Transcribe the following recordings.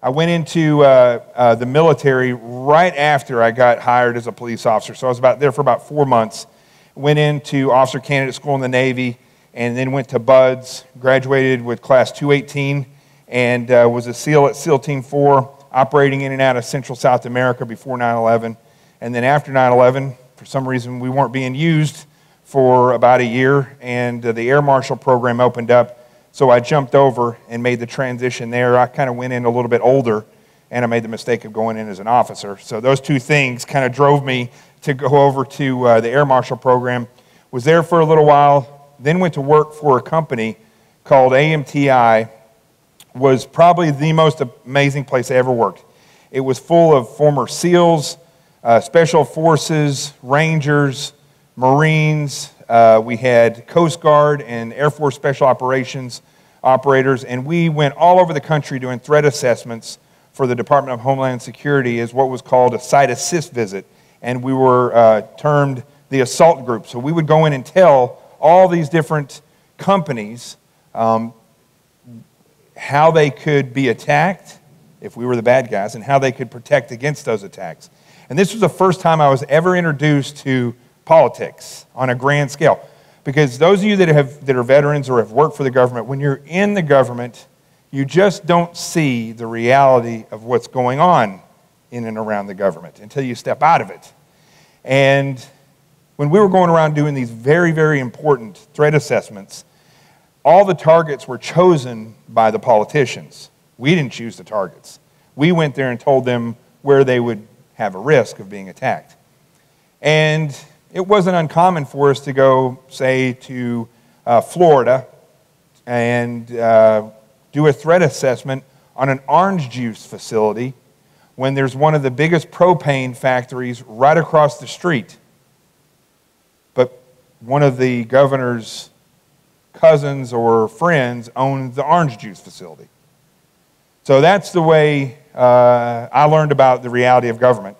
I went into the military right after I got hired as a police officer. So I was there for about 4 months. Went into officer candidate school in the Navy, and then went to BUD/S, graduated with class 218, and was a SEAL at SEAL Team 4, operating in and out of Central South America before 9/11. And then after 9/11, for some reason, we weren't being used for about a year, and the Air Marshal program opened up. So I jumped over and made the transition there. I kind of went in a little bit older, and I made the mistake of going in as an officer. So those two things kind of drove me to go over to the Air Marshal program. Was there for a little while, then went to work for a company called AMTI. Was probably the most amazing place I ever worked. It was full of former SEALs, Special Forces, Rangers, Marines. We had Coast Guard and Air Force Special Operations operators, and we went all over the country doing threat assessments for the Department of Homeland Security as what was called a site assist visit, and we were termed the assault group. So we would go in and tell all these different companies how they could be attacked if we were the bad guys, and how they could protect against those attacks. And this was the first time I was ever introduced to politics on a grand scale. Because those of you that are veterans or have worked for the government, when you're in the government, you just don't see the reality of what's going on in and around the government until you step out of it. And when we were going around doing these very, very important threat assessments, all the targets were chosen by the politicians. We didn't choose the targets. We went there and told them where they would have a risk of being attacked. And it wasn't uncommon for us to go, say, to Florida and do a threat assessment on an orange juice facility when there's one of the biggest propane factories right across the street. But one of the governor's cousins or friends owned the orange juice facility. So that's the way I learned about the reality of government.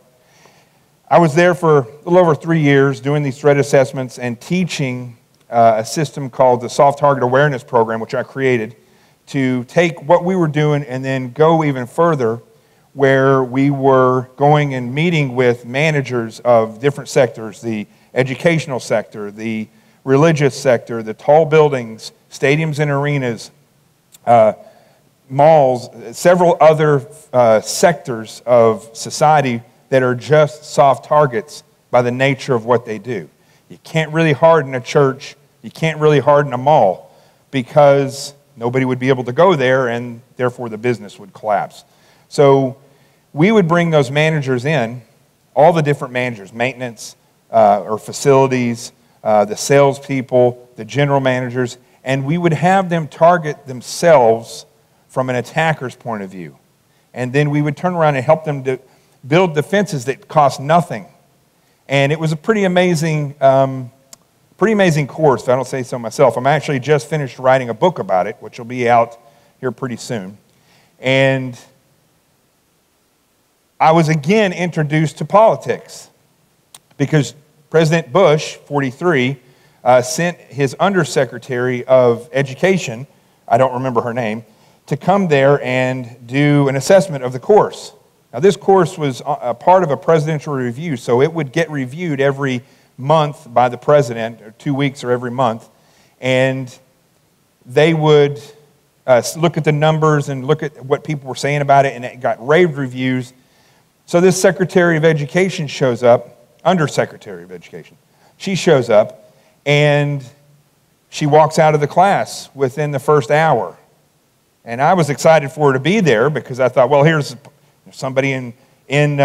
I was there for a little over 3 years doing these threat assessments and teaching a system called the Soft Target Awareness Program, which I created, to take what we were doing and then go even further, where we were going and meeting with managers of different sectors, the educational sector, the religious sector, the tall buildings, stadiums and arenas, malls, several other sectors of society that are just soft targets by the nature of what they do. You can't really harden a church, you can't really harden a mall, because nobody would be able to go there, and therefore the business would collapse. So we would bring those managers in, all the different managers, maintenance or facilities, the salespeople, the general managers, and we would have them target themselves from an attacker's point of view. And then we would turn around and help them to build defenses that cost nothing. And it was a pretty amazing course, if I don't say so myself. I'm actually just finished writing a book about it, which will be out here pretty soon. And I was again introduced to politics because President Bush, 43, sent his undersecretary of education, I don't remember her name, to come there and do an assessment of the course. Now, this course was a part of a presidential review, so it would get reviewed every month by the president, or 2 weeks or every month, and they would look at the numbers and look at what people were saying about it, and it got rave reviews. So this Secretary of Education shows up, Undersecretary of Education. She shows up, and she walks out of the class within the first hour. And I was excited for her to be there because I thought, well, here's somebody in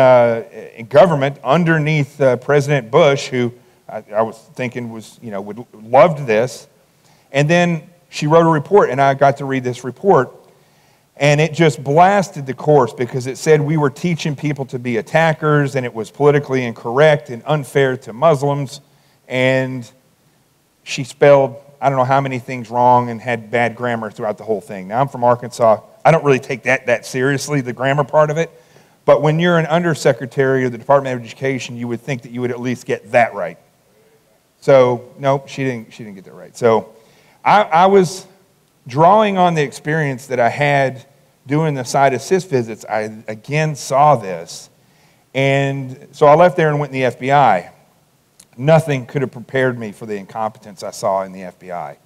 government underneath President Bush who I was thinking was, loved this. And then she wrote a report, and I got to read this report. And it just blasted the course because it said we were teaching people to be attackers, and it was politically incorrect and unfair to Muslims. And she spelled, I don't know how many things wrong, and had bad grammar throughout the whole thing. Now, I'm from Arkansas. I don't really take that seriously, the grammar part of it. But when you're an undersecretary of the Department of Education, you would think that you would at least get that right. So, no, she didn't get that right. So I was drawing on the experience that I had doing the site assist visits, I again saw this. And so I left there and went in the FBI. Nothing could have prepared me for the incompetence I saw in the FBI.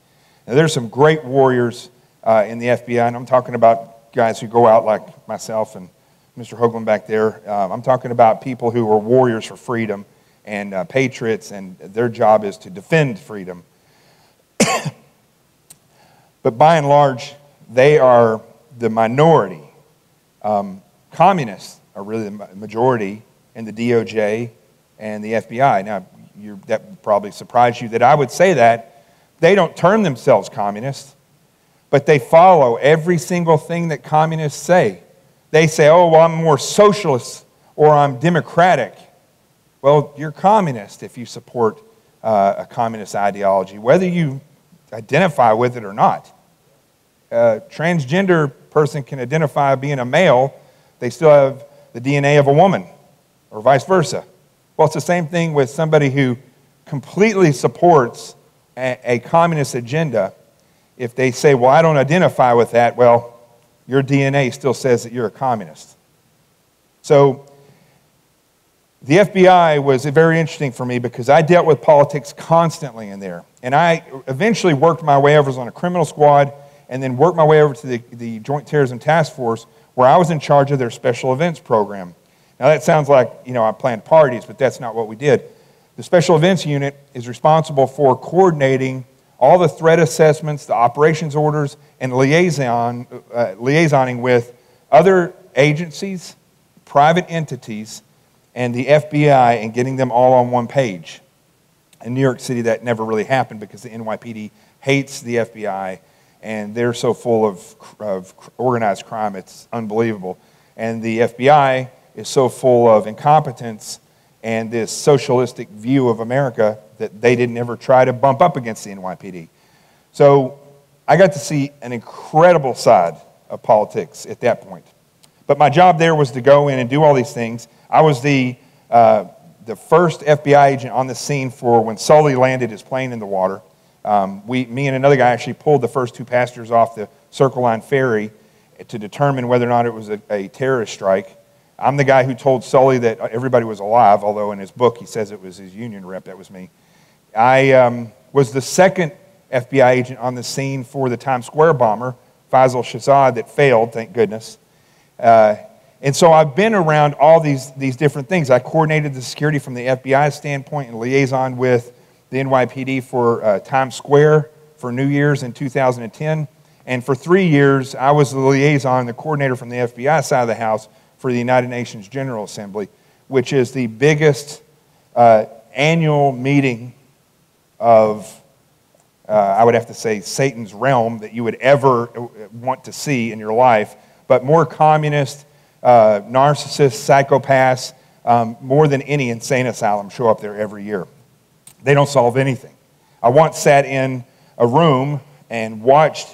Now, there's some great warriors in the FBI, and I'm talking about guys who go out like myself and Mr. Hoagland back there. I'm talking about people who are warriors for freedom and patriots, and their job is to defend freedom. But by and large, they are the minority. Communists are really the majority in the DOJ and the FBI. Now, that would probably surprise you that I would say that. They don't term themselves communists, but they follow every single thing that communists say. They say, oh, well, I'm more socialist or I'm democratic. Well, you're communist if you support a communist ideology, whether you identify with it or not. A transgender person can identify being a male. They still have the DNA of a woman, or vice versa. Well, it's the same thing with somebody who completely supports a communist agenda. If they say, well, I don't identify with that, well, your DNA still says that you're a communist. So the FBI was very interesting for me because I dealt with politics constantly in there. And I eventually worked my way over on a criminal squad and then worked my way over to the Joint Terrorism Task Force, where I was in charge of their special events program. Now that sounds like, I planned parties, but that's not what we did. The Special Events Unit is responsible for coordinating all the threat assessments, the operations orders, and liaisoning with other agencies, private entities, and the FBI, and getting them all on one page. In New York City, that never really happened because the NYPD hates the FBI, and they're so full of organized crime, it's unbelievable. And the FBI is so full of incompetence and this socialistic view of America that they didn't ever try to bump up against the NYPD. So I got to see an incredible side of politics at that point. But my job there was to go in and do all these things. I was the first FBI agent on the scene for when Sully landed his plane in the water. Me and another guy actually pulled the first two passengers off the Circle Line ferry to determine whether or not it was a terrorist strike. I'm the guy who told Sully that everybody was alive, although in his book he says it was his union rep. That was me. I was the second FBI agent on the scene for the Times Square bomber, Faisal Shahzad, that failed, thank goodness. And so I've been around all these different things. I coordinated the security from the FBI standpoint and liaison with the NYPD for Times Square for New Year's in 2010. And for 3 years, I was the liaison, the coordinator from the FBI side of the house for the United Nations General Assembly, which is the biggest annual meeting of, I would have to say, Satan's realm that you would ever want to see in your life, but more communist, narcissists, psychopaths, more than any insane asylum show up there every year. They don't solve anything. I once sat in a room and watched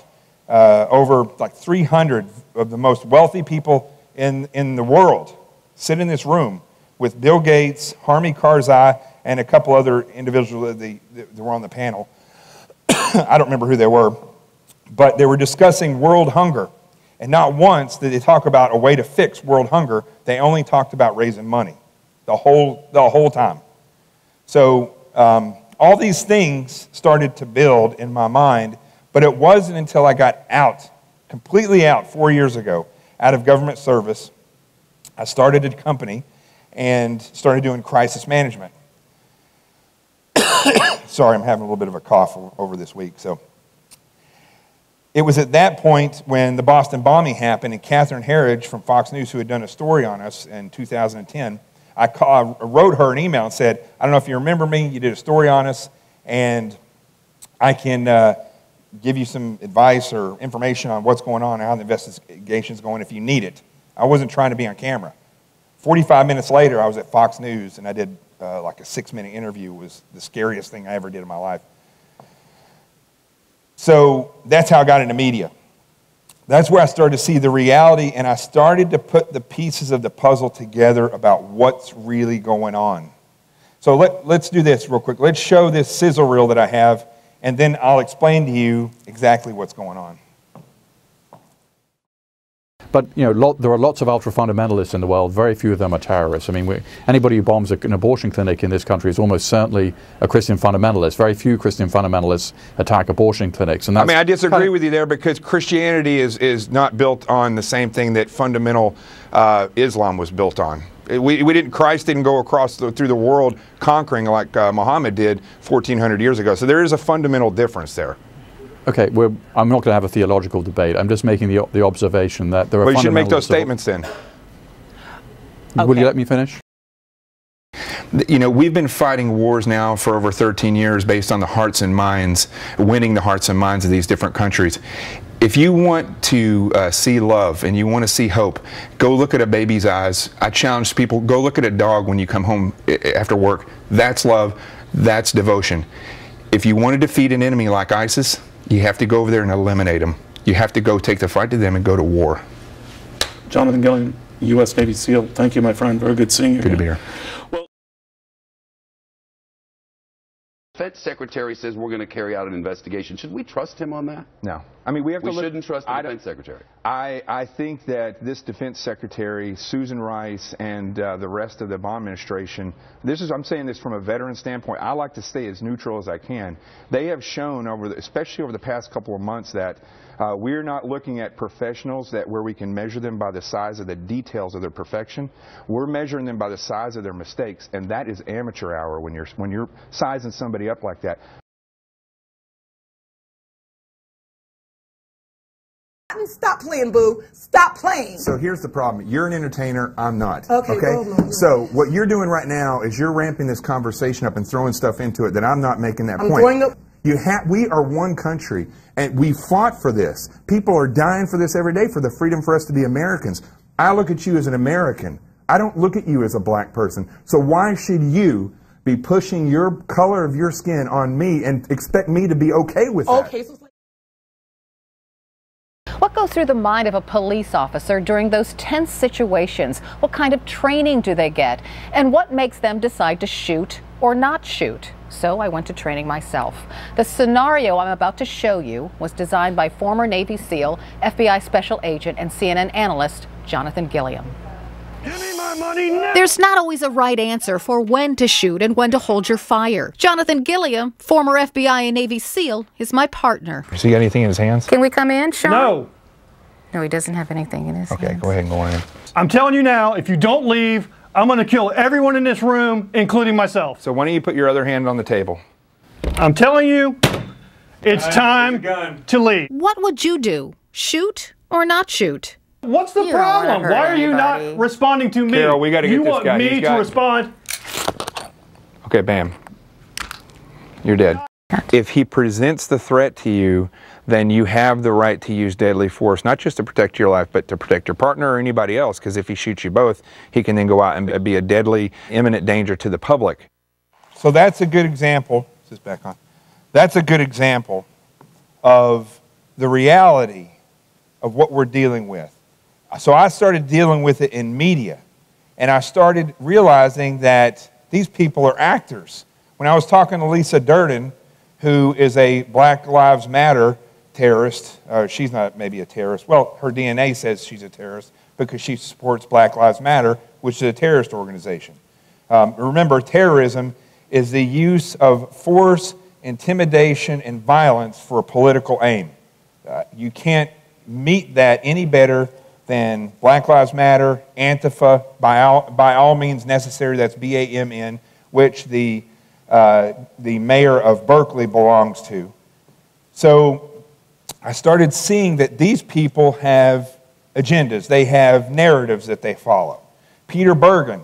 over like 300 of the most wealthy people in the world sit in this room with Bill Gates, Harmi Karzai, and a couple other individuals that were on the panel. I don't remember who they were, but they were discussing world hunger. And not once did they talk about a way to fix world hunger. They only talked about raising money the whole time. So all these things started to build in my mind, but it wasn't until I got out, completely out 4 years ago, out of government service, I started a company and started doing crisis management. Sorry, I'm having a little bit of a cough over this week. So it was at that point when the Boston bombing happened, and Catherine Herridge from Fox News, who had done a story on us in 2010, I wrote her an email and said, I don't know if you remember me, you did a story on us, and I can give you some advice or information on what's going on and how the investigation's going if you need it. I wasn't trying to be on camera. 45 minutes later, I was at Fox News, and I did like a 6-minute interview. It was the scariest thing I ever did in my life. So that's how I got into media. That's where I started to see the reality, and I started to put the pieces of the puzzle together about what's really going on. So let's do this real quick. Let's show this sizzle reel that I have, and then I'll explain to you exactly what's going on. But you know, there are lots of ultra-fundamentalists in the world. Very few of them are terrorists. I mean, anybody who bombs an abortion clinic in this country is almost certainly a Christian fundamentalist. Very few Christian fundamentalists attack abortion clinics. And I mean, I disagree with you there, because Christianity is not built on the same thing that fundamental Islam was built on. Christ didn't go across through the world conquering like Muhammad did 1,400 years ago. So there is a fundamental difference there. Okay, I'm not going to have a theological debate. I'm just making the observation that there are. Well, you should make those statements then. Okay. Will you let me finish? You know, we've been fighting wars now for over 13 years based on the hearts and minds, winning the hearts and minds of these different countries. If you want to see love and you want to see hope, go look at a baby's eyes. I challenge people, go look at a dog when you come home after work. That's love. That's devotion. If you want to defeat an enemy like ISIS, you have to go over there and eliminate them. You have to go take the fight to them and go to war. Jonathan Gilliam, U.S. Navy SEAL. Thank you, my friend. Very good seeing you. Good to be here. Well, the Defense Secretary says we're going to carry out an investigation. Should we trust him on that? No. I mean, we have to look. We shouldn't trust the Defense Secretary. I think that this Defense Secretary, Susan Rice, and the rest of the Obama administration, I'm saying this from a veteran standpoint, I like to stay as neutral as I can. They have shown, especially over the past couple of months, that we're not looking at professionals where we can measure them by the size of the details of their perfection. We're measuring them by the size of their mistakes, and that is amateur hour when you're sizing somebody up like that. Stop playing, boo. Stop playing. So here's the problem. You're an entertainer. I'm not. Okay? So what you're doing right now is you're ramping this conversation up and throwing stuff into it that I'm not making that point. We are one country, and we fought for this. People are dying for this every day, for the freedom for us to be Americans. I look at you as an American. I don't look at you as a black person. So why should you be pushing your color of your skin on me and expect me to be okay with that? Okay, so what goes through the mind of a police officer during those tense situations? What kind of training do they get? And what makes them decide to shoot or not shoot? So I went to training myself. The scenario I'm about to show you was designed by former Navy SEAL, FBI Special Agent, and CNN analyst Jonathan Gilliam. give me my money now. There's not always a right answer for when to shoot and when to hold your fire. Jonathan Gilliam, former FBI and Navy SEAL, is my partner. Has he got anything in his hands? Can we come in, Sean? No. No, he doesn't have anything in his hands. Okay, go ahead and go in. I'm telling you now, if you don't leave, I'm going to kill everyone in this room, including myself. So why don't you put your other hand on the table? I'm telling you, it's time to leave. What would you do? Shoot or not shoot? What's the problem? Why are you not responding to me? Carol, we got to get this guy. You want me to respond? Okay, bam. You're dead. If he presents the threat to you, then you have the right to use deadly force, not just to protect your life, but to protect your partner or anybody else, because if he shoots you both, he can then go out and be a deadly, imminent danger to the public. So that's a good example. Is this back on? That's a good example of the reality of what we're dealing with. So I started dealing with it in media, and I started realizing that these people are actors. When I was talking to Lisa Durden, who is a Black Lives Matter terrorist, she's not maybe a terrorist, well, her DNA says she's a terrorist because she supports Black Lives Matter, which is a terrorist organization. Remember, terrorism is the use of force, intimidation, and violence for a political aim. You can't meet that any better than Black Lives Matter, Antifa, by all means necessary, that's BAMN, which the mayor of Berkeley belongs to. So I started seeing that these people have agendas. They have narratives that they follow. Peter Bergen,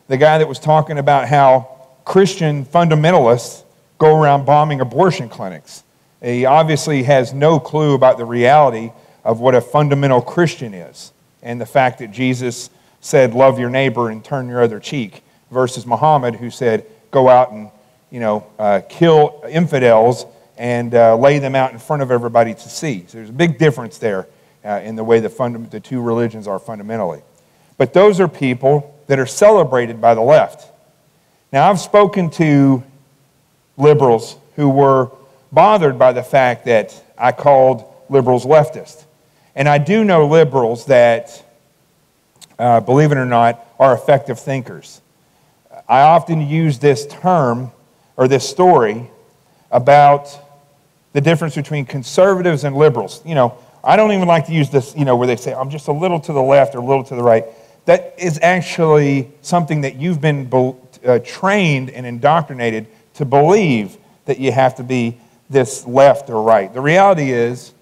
the guy that was talking about how Christian fundamentalists go around bombing abortion clinics. He obviously has no clue about the reality of what a fundamental Christian is and the fact that Jesus said, love your neighbor and turn your other cheek, versus Muhammad, who said, go out and kill infidels and lay them out in front of everybody to see. So there's a big difference there in the way the two religions are fundamentally. But those are people that are celebrated by the left. Now, I've spoken to liberals who were bothered by the fact that I called liberals leftist. And I do know liberals that, believe it or not, are effective thinkers. I often use this term or this story about the difference between conservatives and liberals. You know, I don't even like to use this, you know, where they say, I'm just a little to the left or a little to the right. That is actually something that you've been trained and indoctrinated to believe, that you have to be this left or right. The reality is,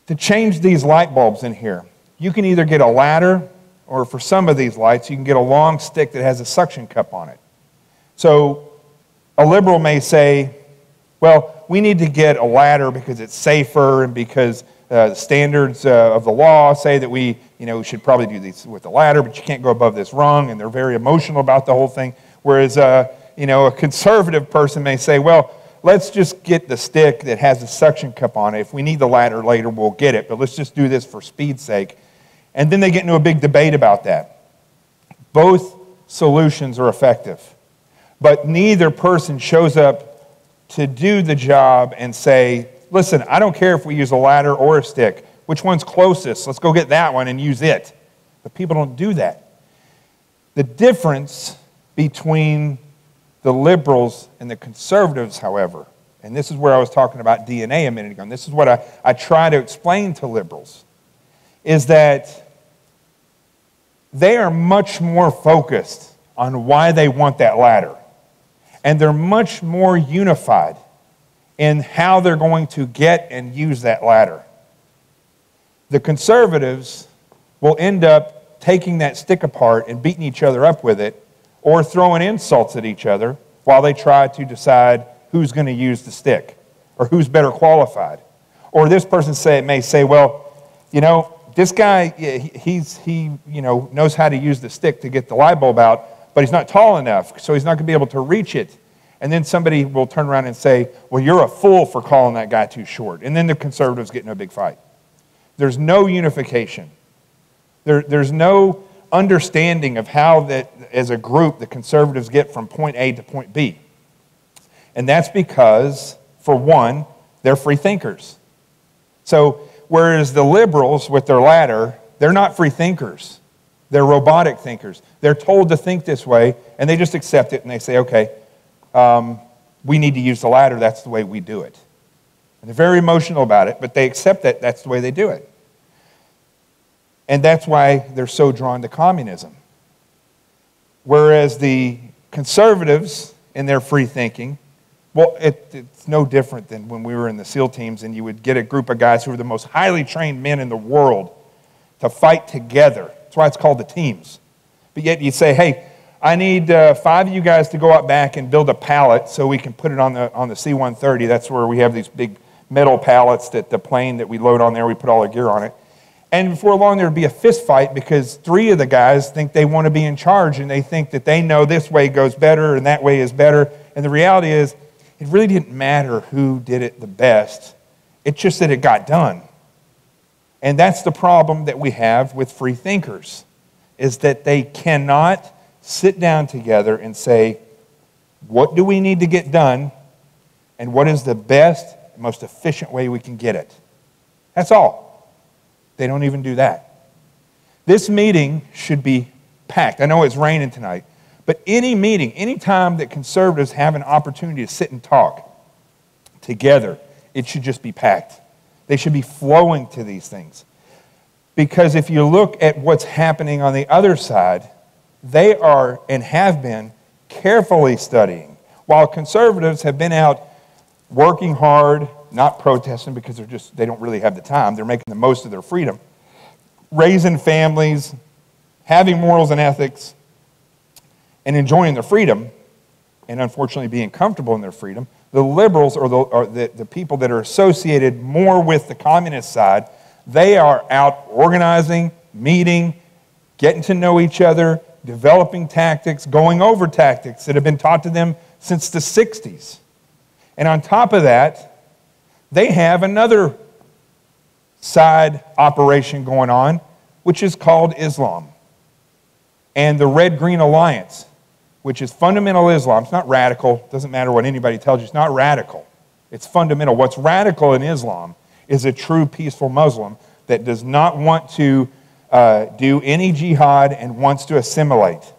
to change these light bulbs in here, you can either get a ladder, or for some of these lights, you can get a long stick that has a suction cup on it. So a liberal may say, well, we need to get a ladder because it's safer and because the standards of the law say that we should probably do these with a ladder, but you can't go above this rung, and they're very emotional about the whole thing. Whereas, a conservative person may say, well, let's just get the stick that has a suction cup on it. If we need the ladder later, we'll get it, but let's just do this for speed's sake. And then they get into a big debate about that. Both solutions are effective, but neither person shows up to do the job and say, listen, I don't care if we use a ladder or a stick. Which one's closest? Let's go get that one and use it. But people don't do that. The difference between the liberals and the conservatives, however, and this is where I was talking about DNA a minute ago, and this is what I try to explain to liberals, is that they are much more focused on why they want that ladder. And they're much more unified in how they're going to get and use that ladder. The conservatives will end up taking that stick apart and beating each other up with it, or throwing insults at each other while they try to decide who's going to use the stick or who's better qualified. Or this person may say, well, this guy, he knows how to use the stick to get the light bulb out, but he's not tall enough, so he's not going to be able to reach it. And then somebody will turn around and say, well, you're a fool for calling that guy too short. And then the conservatives get in a big fight. There's no unification. There's no understanding of how that, as a group, the conservatives get from point A to point B. And that's because, for one, they're free thinkers. So whereas the liberals with their ladder, they're not free thinkers. They're robotic thinkers. They're told to think this way, and they just accept it, and they say, okay, we need to use the ladder. That's the way we do it. And they're very emotional about it, but they accept that that's the way they do it. And that's why they're so drawn to communism. Whereas the conservatives, in their free thinking, well, it's no different than when we were in the SEAL teams and you would get a group of guys who were the most highly trained men in the world to fight together. That's why it's called the teams. But yet you'd say, hey, I need 5 of you guys to go out back and build a pallet so we can put it on the C-130. That's where we have these big metal pallets that the plane that we load on there, we put all our gear on it. And before long, there would be a fist fight because 3 of the guys think they want to be in charge and they think that they know this way goes better and that way is better. And the reality is, it really didn't matter who did it the best. It's just that it got done. And that's the problem that we have with free thinkers, is that they cannot sit down together and say, what do we need to get done and what is the best, most efficient way we can get it? That's all. They don't even do that. This meeting should be packed. I know it's raining tonight, but any meeting, any time that conservatives have an opportunity to sit and talk together, it should just be packed. They should be flowing to these things. Because if you look at what's happening on the other side, they are and have been carefully studying. While conservatives have been out working hard, not protesting because they don't really have the time. They're making the most of their freedom. Raising families, having morals and ethics, and enjoying their freedom, and unfortunately being comfortable in their freedom. The liberals, or the people that are associated more with the communist side, they are out organizing, meeting, getting to know each other, developing tactics, going over tactics that have been taught to them since the 60s. And on top of that, they have another side operation going on, which is called Islam. And the Red-Green Alliance, which is fundamental Islam. It's not radical. It doesn't matter what anybody tells you. It's not radical. It's fundamental. What's radical in Islam is a true peaceful Muslim that does not want to do any jihad and wants to assimilate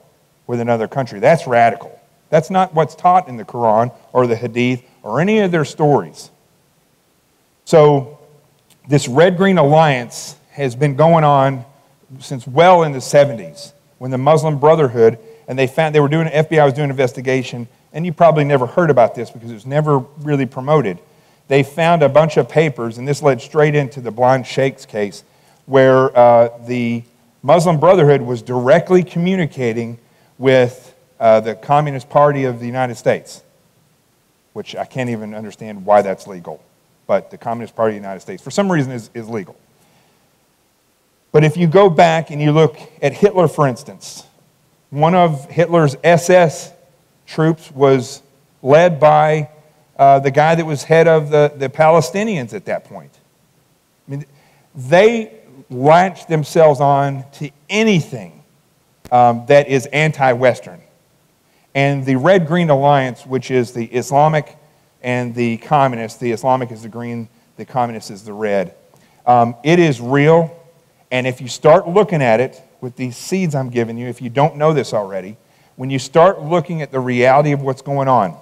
with another country. That's radical. That's not what's taught in the Quran or the Hadith or any of their stories. So this Red-Green Alliance has been going on since well in the 70s when the Muslim Brotherhood, and they were doing, FBI was doing an investigation, and you probably never heard about this because it was never really promoted. They found a bunch of papers, and this led straight into the blind sheikhs case, where the Muslim Brotherhood was directly communicating with the Communist Party of the United States, which I can't even understand why that's legal. But the Communist Party of the United States, for some reason, is legal. But if you go back and you look at Hitler, for instance, one of Hitler's SS troops was led by the guy that was head of the Palestinians at that point. I mean, they latched themselves on to anything that is anti-Western. And the Red-Green Alliance, which is the Islamic and the communist, the Islamic is the green, the communist is the red. It is real, and if you start looking at it with these seeds I'm giving you, if you don't know this already, when you start looking at the reality of what's going on,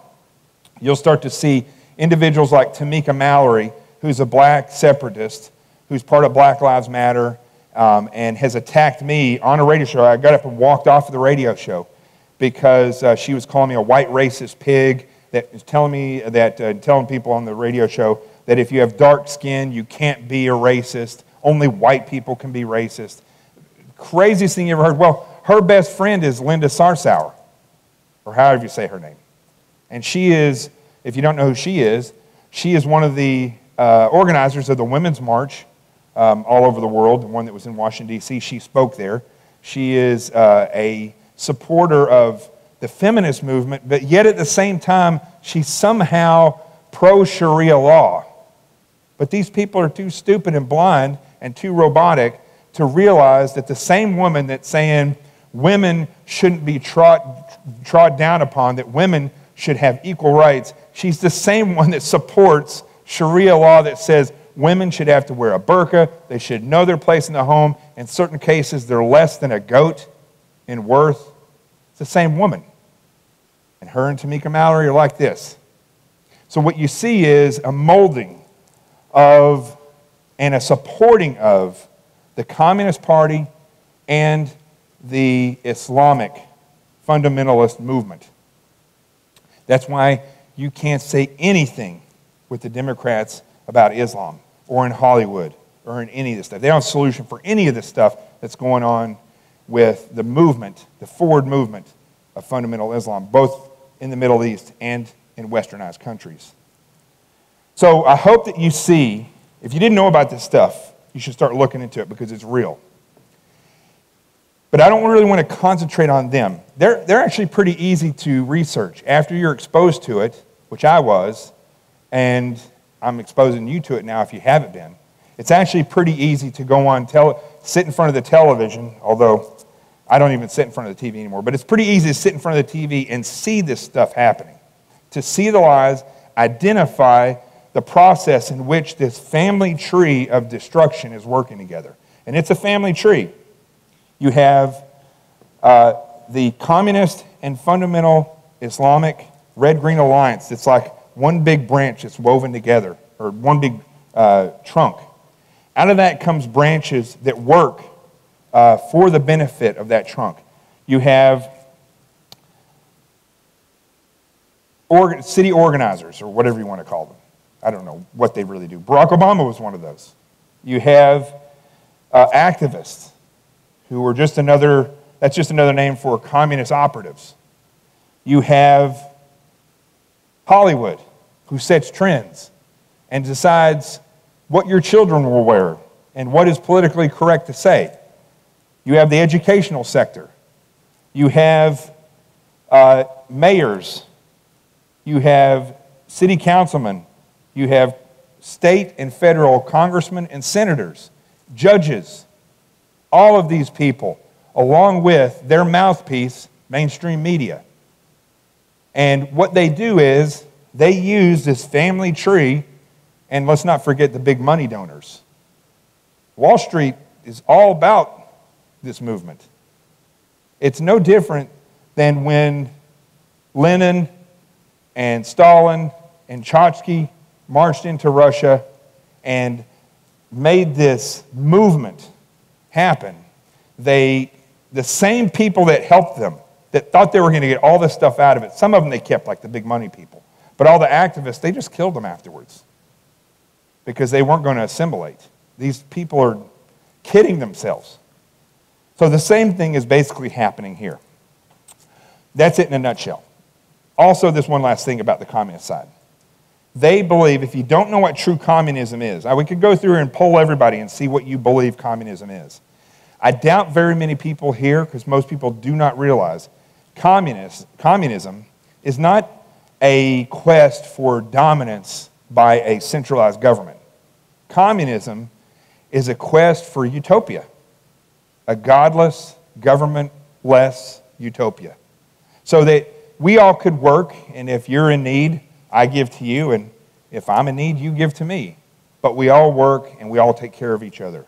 you'll start to see individuals like Tamika Mallory, who's a black separatist, who's part of Black Lives Matter, and has attacked me on a radio show. I got up and walked off of the radio show because she was calling me a white racist pig, that is telling me that, telling people on the radio show that if you have dark skin, you can't be a racist. Only white people can be racist. Craziest thing you ever heard. Well, her best friend is Linda Sarsour, or however you say her name. And she is, if you don't know who she is one of the organizers of the Women's March all over the world, the one that was in Washington, D.C. She spoke there. She is a supporter of the feminist movement, but yet at the same time, she's somehow pro-Sharia law. But these people are too stupid and blind and too robotic to realize that the same woman that's saying women shouldn't be trod down upon, that women should have equal rights, she's the same one that supports Sharia law that says women should have to wear a burqa, they should know their place in the home. In certain cases, they're less than a goat in worth. It's the same woman. And her and Tamika Mallory are like this. So what you see is a molding of and a supporting of the Communist Party and the Islamic fundamentalist movement. That's why you can't say anything with the Democrats about Islam or in Hollywood or in any of this stuff. They don't have a solution for any of this stuff that's going on with the movement, the forward movement of fundamental Islam, both in the Middle East and in westernized countries. So I hope that you see, if you didn't know about this stuff, you should start looking into it because it's real. But I don't really want to concentrate on them. They're actually pretty easy to research. After you're exposed to it, which I was, and I'm exposing you to it now if you haven't been, it's actually pretty easy to go on, sit in front of the television, although I don't even sit in front of the TV anymore, but it's pretty easy to sit in front of the TV and see this stuff happening. To see the lies, identify the process in which this family tree of destruction is working together. And it's a family tree. You have the communist and fundamental Islamic Red-Green Alliance. It's like one big branch that's woven together, or one big trunk. Out of that comes branches that work for the benefit of that trunk. You have city organizers, or whatever you want to call them. I don't know what they really do. Barack Obama was one of those. You have activists who are just another, that's just another name for communist operatives. You have Hollywood, who sets trends and decides what your children will wear and what is politically correct to say. You have the educational sector. You have mayors. You have city councilmen. You have state and federal congressmen and senators, judges, all of these people, along with their mouthpiece, mainstream media. And what they do is they use this family tree, and let's not forget the big money donors, Wall Street is all about this movement. It's no different than when Lenin and Stalin and Trotsky marched into Russia and made this movement happen. The same people that helped them, that thought they were going to get all this stuff out of it, some of them they kept, like the big money people. But all the activists, they just killed them afterwards because they weren't going to assimilate. These people are kidding themselves. So the same thing is basically happening here. That's it in a nutshell. Also, this one last thing about the communist side. They believe, if you don't know what true communism is, we could go through and poll everybody and see what you believe communism is. I doubt very many people here, because most people do not realize, communism is not a quest for dominance by a centralized government. Communism is a quest for utopia, a godless, government-less utopia. So that we all could work, and if you're in need, I give to you, and if I'm in need, you give to me. But we all work, and we all take care of each other.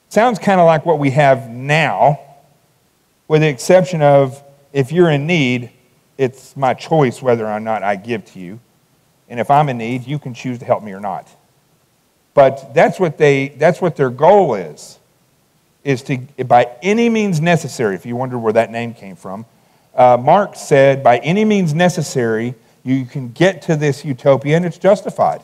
Sounds kind of like what we have now, with the exception of, if you're in need, it's my choice whether or not I give to you. And if I'm in need, you can choose to help me or not. But that's what their goal is to, by any means necessary, if you wonder where that name came from, Marx said, by any means necessary, you can get to this utopia and it's justified.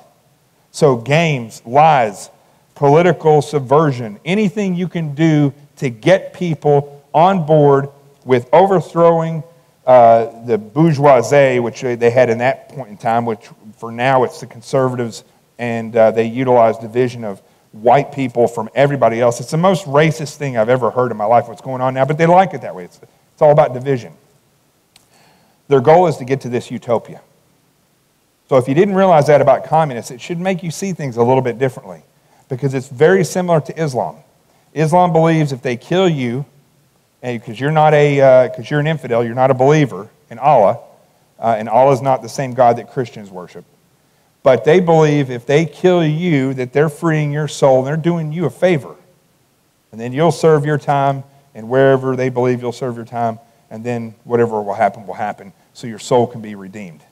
So games, lies, political subversion, anything you can do to get people on board with overthrowing the bourgeoisie, which they had in that point in time, which for now it's the conservatives, and they utilize division of white people from everybody else. It's the most racist thing I've ever heard in my life, what's going on now, but they like it that way. It's all about division. Their goal is to get to this utopia. So if you didn't realize that about communists, it should make you see things a little bit differently, because it's very similar to Islam. Islam believes if they kill you, because you're an infidel, you're not a believer in Allah, and Allah is not the same God that Christians worship. But they believe if they kill you, that they're freeing your soul, and they're doing you a favor. And then you'll serve your time, and wherever they believe you'll serve your time, and then whatever will happen, so your soul can be redeemed.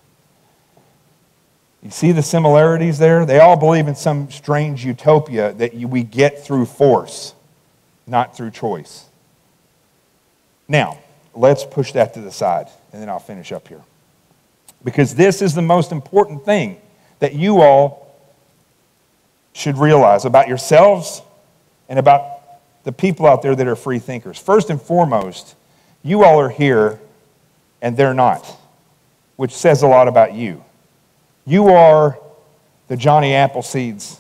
You see the similarities there? They all believe in some strange utopia that we get through force, not through choice. Now, let's push that to the side, and then I'll finish up here. Because this is the most important thing that you all should realize about yourselves and about the people out there that are free thinkers. First and foremost, you all are here and they're not, which says a lot about you. You are the Johnny Appleseeds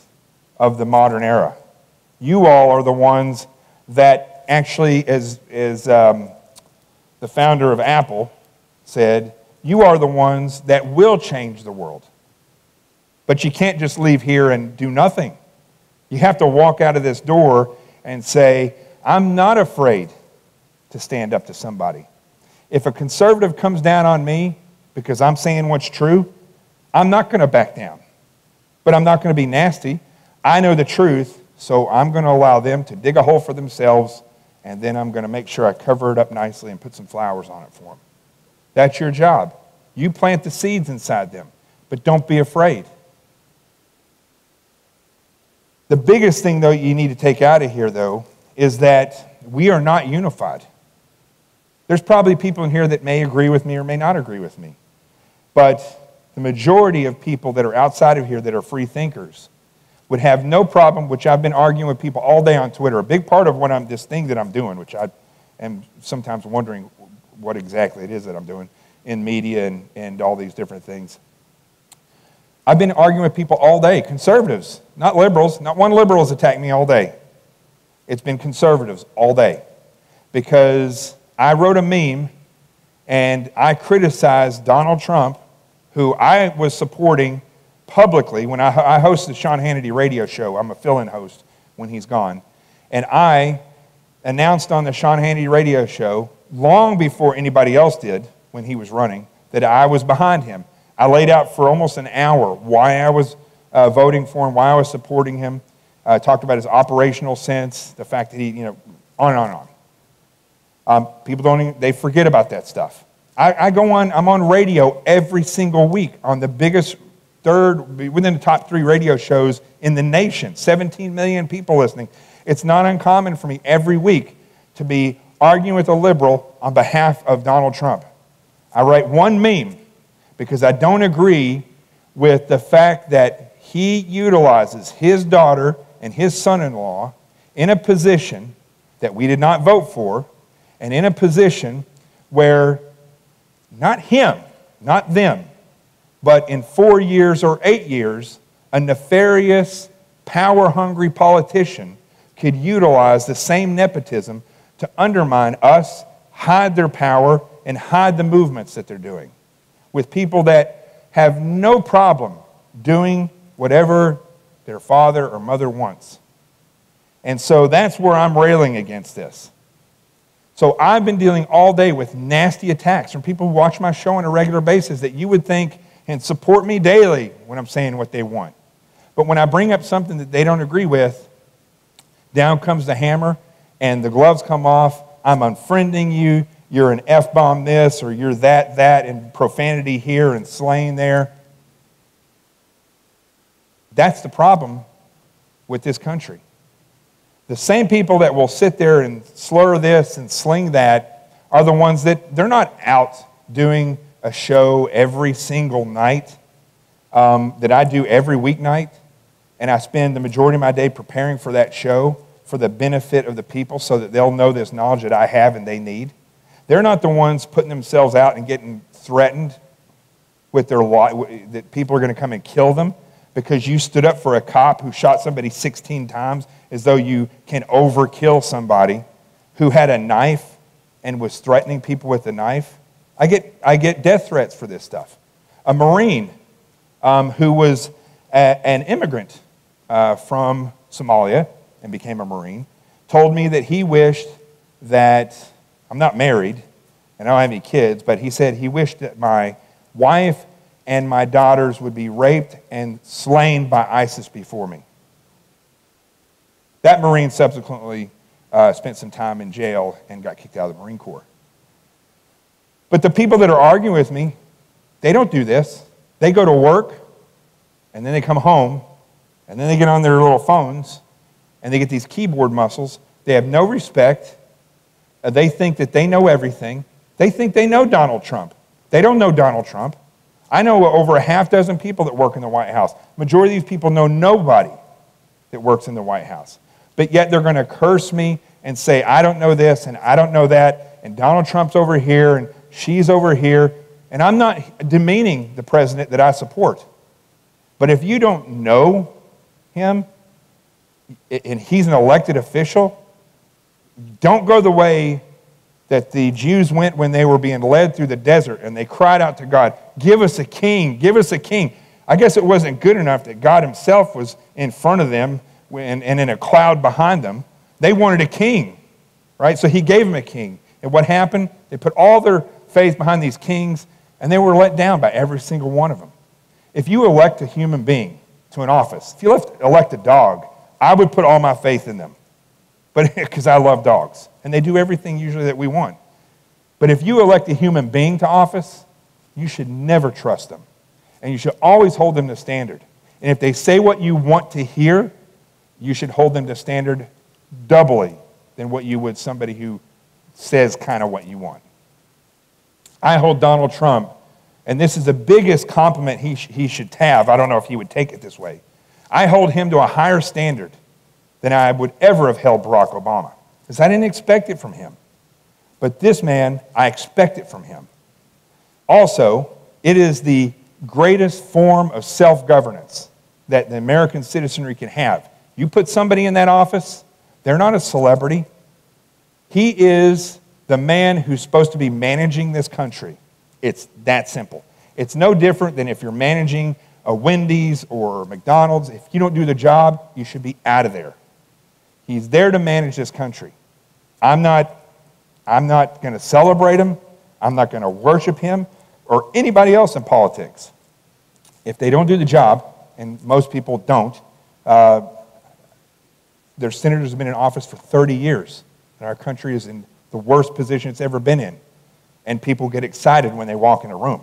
of the modern era. You all are the ones that actually, as the founder of Apple said, you are the ones that will change the world. But you can't just leave here and do nothing. You have to walk out of this door and say, I'm not afraid to stand up to somebody. If a conservative comes down on me because I'm saying what's true, I'm not going to back down. But I'm not going to be nasty. I know the truth, so I'm going to allow them to dig a hole for themselves, and then I'm going to make sure I cover it up nicely and put some flowers on it for them. That's your job. You plant the seeds inside them, but don't be afraid. The biggest thing, though, you need to take out of here, though, is that we are not unified. There's probably people in here that may agree with me or may not agree with me. But the majority of people that are outside of here that are free thinkers would have no problem, which I've been arguing with people all day on Twitter. A big part of this thing that I'm doing, which I am sometimes wondering what exactly it is that I'm doing in media and all these different things. I've been arguing with people all day, conservatives, not liberals. Not one liberal has attacked me all day. It's been conservatives all day. Because I wrote a meme and I criticized Donald Trump, who I was supporting publicly when I host the Sean Hannity radio show. I'm a fill-in host when he's gone. And I announced on the Sean Hannity radio show, long before anybody else did when he was running, that I was behind him. I laid out for almost an hour why I was voting for him, why I was supporting him, talked about his operational sense, the fact that he, on and on and on. People don't even, they forget about that stuff. I'm on radio every single week on the biggest within the top 3 radio shows in the nation, 17 million people listening. It's not uncommon for me every week to be arguing with a liberal on behalf of Donald Trump. I write one meme because I don't agree with the fact that he utilizes his daughter and his son-in-law in a position that we did not vote for, and in a position where not him, not them, but in 4 years or 8 years, a nefarious, power-hungry politician could utilize the same nepotism to undermine us, hide their power, and hide the movements that they're doing with people that have no problem doing whatever their father or mother wants. And so that's where I'm railing against this. So I've been dealing all day with nasty attacks from people who watch my show on a regular basis that you would think and support me daily when I'm saying what they want. But when I bring up something that they don't agree with, down comes the hammer and the gloves come off. I'm unfriending you. You're an F-bomb this, or you're that, and profanity here and slaying there. That's the problem with this country. The same people that will sit there and slur this and sling that are the ones that they're not out doing a show every single night that I do every weeknight, and I spend the majority of my day preparing for that show for the benefit of the people so that they'll know this knowledge that I have and they need. They're not the ones putting themselves out and getting threatened with their that people are going to come and kill them because you stood up for a cop who shot somebody 16 times as though you can overkill somebody who had a knife and was threatening people with a knife. I get death threats for this stuff. A Marine who was an immigrant from Somalia and became a Marine told me that he wished that, I'm not married and I don't have any kids, but he said he wished that my wife and my daughters would be raped and slain by ISIS before me. That Marine subsequently spent some time in jail and got kicked out of the Marine Corps. But the people that are arguing with me, they don't do this. They go to work, and then they come home, and then they get on their little phones, and they get these keyboard muscles. They have no respect. They think that they know everything. They think they know Donald Trump. They don't know Donald Trump. I know over a half dozen people that work in the White House. Majority of these people know nobody that works in the White House. But yet they're going to curse me and say, I don't know this and I don't know that, and Donald Trump's over here and she's over here. And I'm not demeaning the president that I support. But if you don't know him and he's an elected official, don't go the way that the Jews went when they were being led through the desert and they cried out to God, give us a king, give us a king. I guess it wasn't good enough that God himself was in front of them and in a cloud behind them. They wanted a king, right? So he gave them a king. And what happened? They put all their faith behind these kings and they were let down by every single one of them. If you elect a human being to an office, if you elect a dog, I would put all my faith in them. But because I love dogs. And they do everything usually that we want. But if you elect a human being to office, you should never trust them. And you should always hold them to standard. And if they say what you want to hear, you should hold them to standard doubly than what you would somebody who says kind of what you want. I hold Donald Trump, and this is the biggest compliment he should have. I don't know if he would take it this way. I hold him to a higher standard than I would ever have held Barack Obama, because I didn't expect it from him. But this man, I expect it from him. Also, it is the greatest form of self-governance that the American citizenry can have. You put somebody in that office, they're not a celebrity. He is the man who's supposed to be managing this country. It's that simple. It's no different than if you're managing a Wendy's or McDonald's. If you don't do the job, you should be out of there. He's there to manage this country. I'm not going to celebrate him. I'm not going to worship him or anybody else in politics. If they don't do the job, and most people don't, Their senators have been in office for 30 years, and our country is in the worst position it's ever been in. And people get excited when they walk in a room.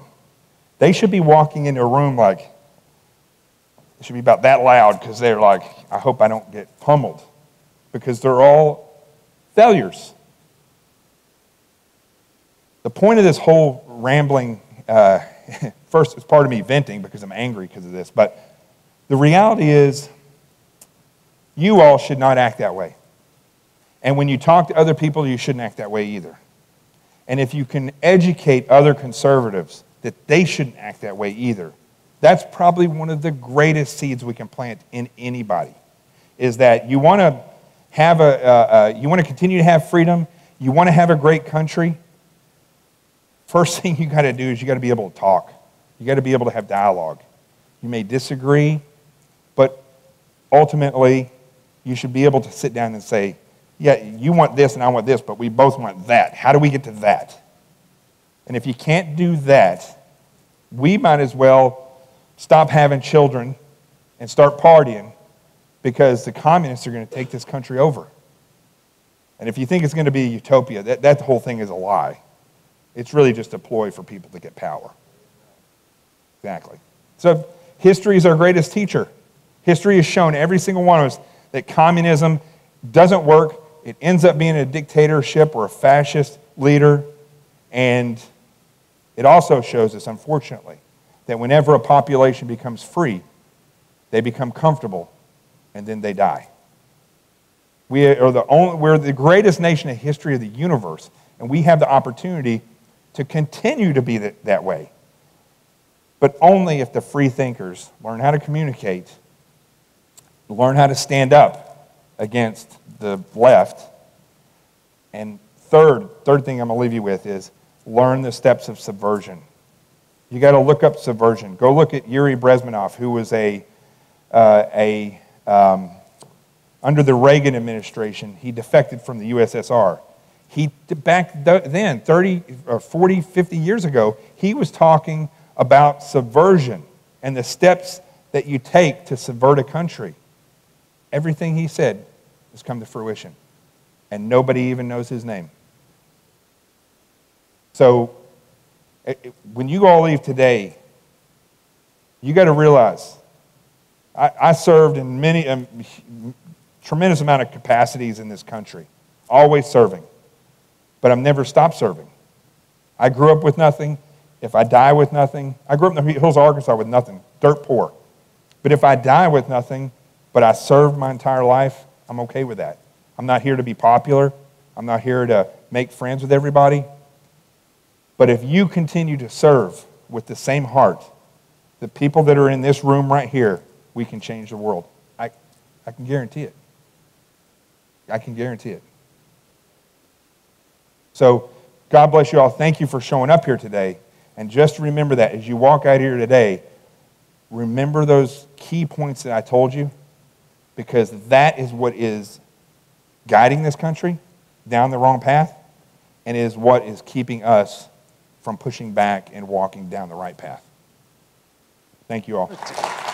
They should be walking into a room like, it should be about that loud, because they're like, I hope I don't get pummeled, because they're all failures. The point of this whole rambling, first, it's part of me venting because I'm angry because of this, but the reality is you all should not act that way. And when you talk to other people, you shouldn't act that way either. And if you can educate other conservatives that they shouldn't act that way either, that's probably one of the greatest seeds we can plant in anybody, is that you want to have you want to continue to have freedom, you want to have a great country. First thing you got to do is you got to be able to talk. You got to be able to have dialogue. You may disagree, but ultimately you should be able to sit down and say, yeah, you want this and I want this, but we both want that. How do we get to that? And if you can't do that, we might as well stop having children and start partying, because the communists are going to take this country over. And if you think it's going to be a utopia, that whole thing is a lie. It's really just a ploy for people to get power. Exactly. So history is our greatest teacher. History has shown every single one of us that communism doesn't work. It ends up being a dictatorship or a fascist leader. And it also shows us, unfortunately, that whenever a population becomes free, they become comfortable, and then they die. We're the greatest nation in the history of the universe, and we have the opportunity to continue to be that way. But only if the free thinkers learn how to communicate, learn how to stand up against the left. And third thing I'm going to leave you with is learn the steps of subversion. You got to look up subversion. Go look at Yuri Bezmenov, who was under the Reagan administration, he defected from the USSR. Back then, 30 or 40, 50 years ago, he was talking about subversion and the steps that you take to subvert a country. Everything he said has come to fruition, and nobody even knows his name. So when you all leave today, you got to realize, I served in many, tremendous amount of capacities in this country, always serving, but I've never stopped serving. I grew up with nothing. If I die with nothing, I grew up in the hills of Arkansas with nothing, dirt poor. But if I die with nothing, but I served my entire life, I'm okay with that. I'm not here to be popular. I'm not here to make friends with everybody. But if you continue to serve with the same heart, the people that are in this room right here, we can change the world. I can guarantee it. I can guarantee it. So, God bless you all. Thank you for showing up here today. And just remember that as you walk out here today, remember those key points that I told you, because that is what is guiding this country down the wrong path, and is what is keeping us from pushing back and walking down the right path. Thank you all.